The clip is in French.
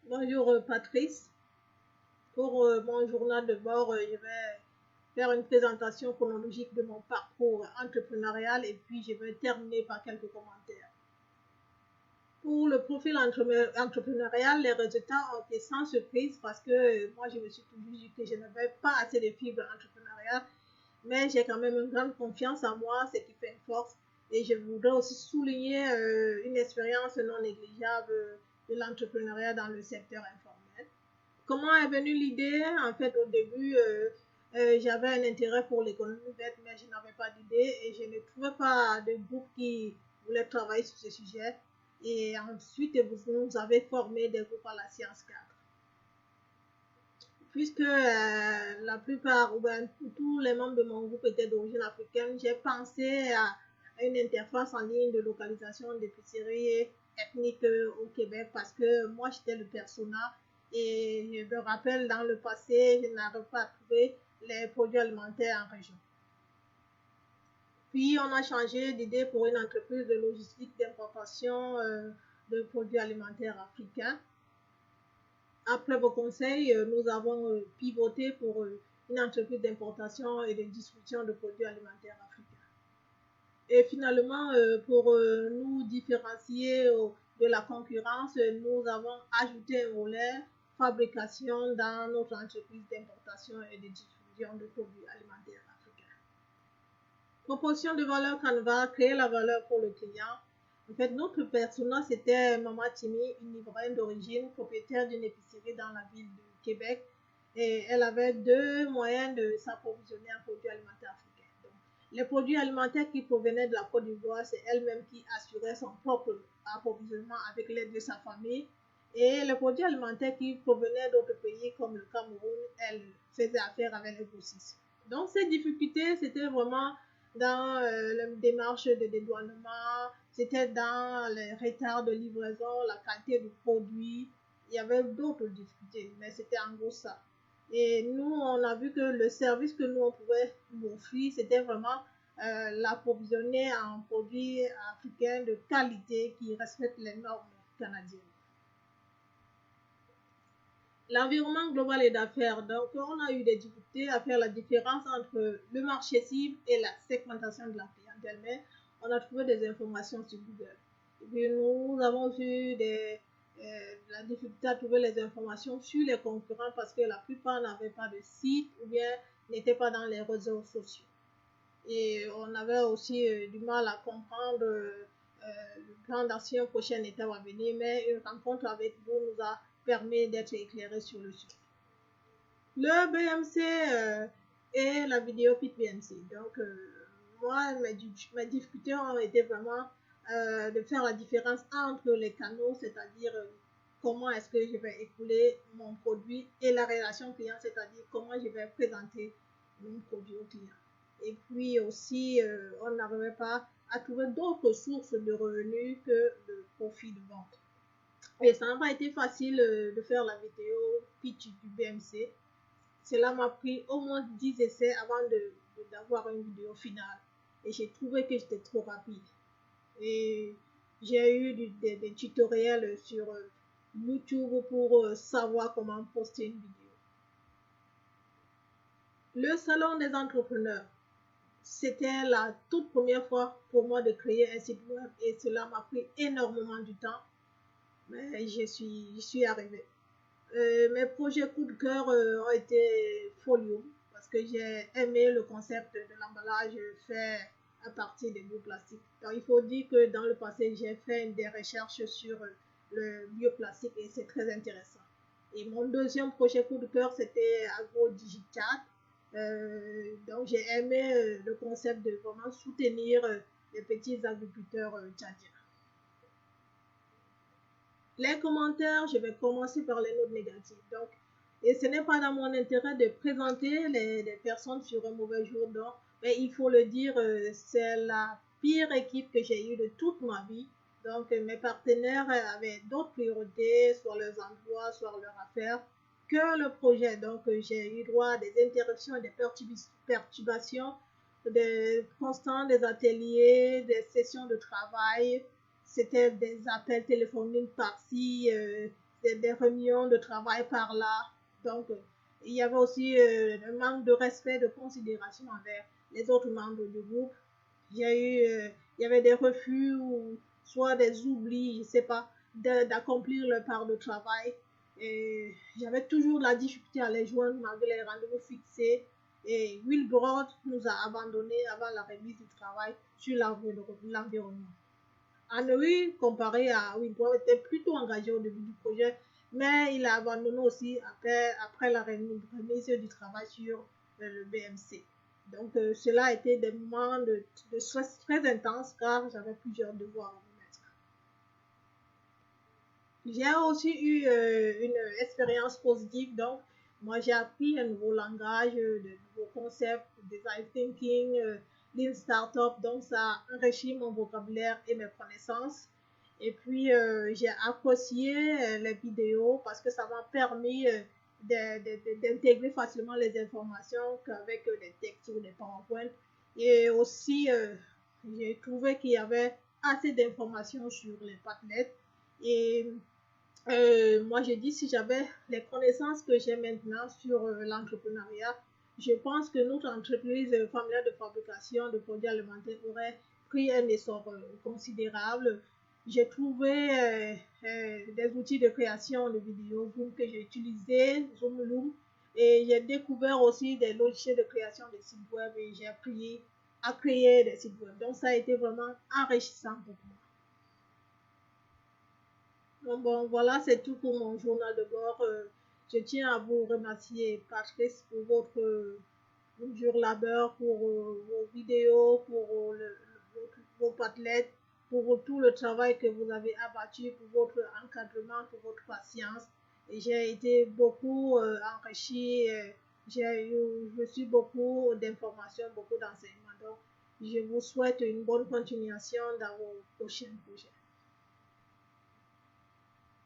Bonjour Patrice. Pour mon journal de bord, je vais faire une présentation chronologique de mon parcours entrepreneurial et puis je vais terminer par quelques commentaires. Pour le profil entrepreneurial, les résultats ont été sans surprise parce que moi, je me suis toujours dit que je n'avais pas assez de fibres entrepreneuriales, mais j'ai quand même une grande confiance en moi, ce qui fait une force. Et je voudrais aussi souligner une expérience non négligeable de l'entrepreneuriat dans le secteur informel. Comment est venue l'idée? En fait, au début, j'avais un intérêt pour l'économie verte, mais je n'avais pas d'idée et je ne trouvais pas de groupe qui voulait travailler sur ce sujet. Et ensuite, vous nous avez formé des groupes à la Science 4. Puisque la plupart, ou bien tous les membres de mon groupe étaient d'origine africaine, j'ai pensé à une interface en ligne de localisation d'épicerie ethnique au Québec parce que moi, j'étais le persona et je me rappelle dans le passé, je n'arrive pas à trouver les produits alimentaires en région. Puis, on a changé d'idée pour une entreprise de logistique d'importation de produits alimentaires africains. Après vos conseils, nous avons pivoté pour une entreprise d'importation et de distribution de produits alimentaires africains. Et finalement, pour nous différencier de la concurrence, nous avons ajouté un volet fabrication dans notre entreprise d'importation et de distribution de produits alimentaires africains. Proposition de valeur Canva, créer la valeur pour le client. En fait, notre persona, c'était Maman Timi, une Ivoirienne d'origine, propriétaire d'une épicerie dans la ville de Québec. Et elle avait deux moyens de s'approvisionner en produits alimentaires africains. Donc, les produits alimentaires qui provenaient de la Côte d'Ivoire, c'est elle-même qui assurait son propre approvisionnement avec l'aide de sa famille. Et les produits alimentaires qui provenaient d'autres pays comme le Cameroun, elle faisait affaire avec les grossistes. Donc, ces difficultés, c'était vraiment dans la démarche de dédouanement, c'était dans les retards de livraison, la qualité du produit. Il y avait d'autres difficultés, mais c'était en gros ça. Et nous, on a vu que le service que nous, on pouvait nous offrir, c'était vraiment l'approvisionner en produits africains de qualité qui respectent les normes canadiennes. L'environnement global et d'affaires. Donc, on a eu des difficultés à faire la différence entre le marché cible et la segmentation de la clientèle, mais on a trouvé des informations sur Google. Et puis, nous avons eu la difficulté à trouver les informations sur les concurrents parce que la plupart n'avaient pas de site ou bien n'étaient pas dans les réseaux sociaux. Et on avait aussi du mal à comprendre le plan d'action prochaine étape à venir, mais une rencontre avec vous nous a permis d'être éclairés sur le sujet. Le BMC et la vidéo Pit BMC. Donc, moi, mes difficultés ont été vraiment de faire la différence entre les canaux, c'est-à-dire comment est-ce que je vais écouler mon produit et la relation client, c'est-à-dire comment je vais présenter mon produit au client. Et puis aussi, on n'arrivait pas à trouver d'autres sources de revenus que le profit de vente. Et ça n'a pas été facile de faire la vidéo pitch du BMC. Cela m'a pris au moins 10 essais avant d'avoir une vidéo finale. Et j'ai trouvé que j'étais trop rapide. Et j'ai eu des tutoriels sur YouTube pour savoir comment poster une vidéo. Le salon des entrepreneurs. C'était la toute première fois pour moi de créer un site web et cela m'a pris énormément de temps. Mais j'y suis arrivée. Mes projets coup de cœur ont été Folio parce que j'ai aimé le concept de l'emballage fait à partir des bioplastiques. Donc, il faut dire que dans le passé, j'ai fait des recherches sur le bioplastique et c'est très intéressant. Et mon deuxième projet coup de cœur, c'était AgroDigital. Donc, j'ai aimé le concept de vraiment soutenir les petits agriculteurs tchadiens. Les commentaires, je vais commencer par les notes négatives. Donc, et ce n'est pas dans mon intérêt de présenter les personnes sur un mauvais jour, donc, mais il faut le dire, c'est la pire équipe que j'ai eue de toute ma vie. Donc, mes partenaires avaient d'autres priorités, soit leurs emplois, soit leurs affaires, que le projet. Donc, j'ai eu droit à des interruptions et des perturbations, des constants, des ateliers, des sessions de travail. C'était des appels téléphoniques par-ci, des réunions de travail par là. Donc, il y avait aussi un manque de respect, de considération envers les autres membres du groupe. Il y avait des refus ou soit des oublis, je ne sais pas, d'accomplir leur part de travail. Et j'avais toujours la difficulté à les joindre malgré les rendez-vous fixés. Et Wilbrod nous a abandonnés avant la remise du travail sur l'environnement. Henry, comparé à Wilbrod, était plutôt engagé au début du projet, mais il a abandonné aussi après la remise du travail sur le BMC. Donc, cela a été des moments de stress très intenses car j'avais plusieurs devoirs à remettre. J'ai aussi eu une expérience positive. Donc, moi, j'ai appris un nouveau langage, de nouveaux concepts, design thinking, lean startup. Donc, ça a enrichi mon vocabulaire et mes connaissances. Et puis, j'ai apprécié les vidéos parce que ça m'a permis d'intégrer facilement les informations qu'avec les textes ou les PowerPoint. Et aussi, j'ai trouvé qu'il y avait assez d'informations sur les Padlet. Et moi, j'ai dit, si j'avais les connaissances que j'ai maintenant sur l'entrepreneuriat, je pense que notre entreprise familiale de fabrication de produits alimentaires aurait pris un essor considérable. J'ai trouvé des outils de création de vidéos Zoom que j'ai utilisés, Zoom Loom, et j'ai découvert aussi des logiciels de création de sites web et j'ai appris à créer des sites web. Donc, ça a été vraiment enrichissant pour moi. Bon, voilà, c'est tout pour mon journal de bord. Je tiens à vous remercier, Patrice, pour votre dur labeur, pour vos vidéos, pour vos Padlets, pour tout le travail que vous avez abattu, pour votre encadrement, pour votre patience. Et j'ai été beaucoup enrichie. J'ai reçu beaucoup d'informations, beaucoup d'enseignements. Donc, je vous souhaite une bonne continuation dans vos prochains projets.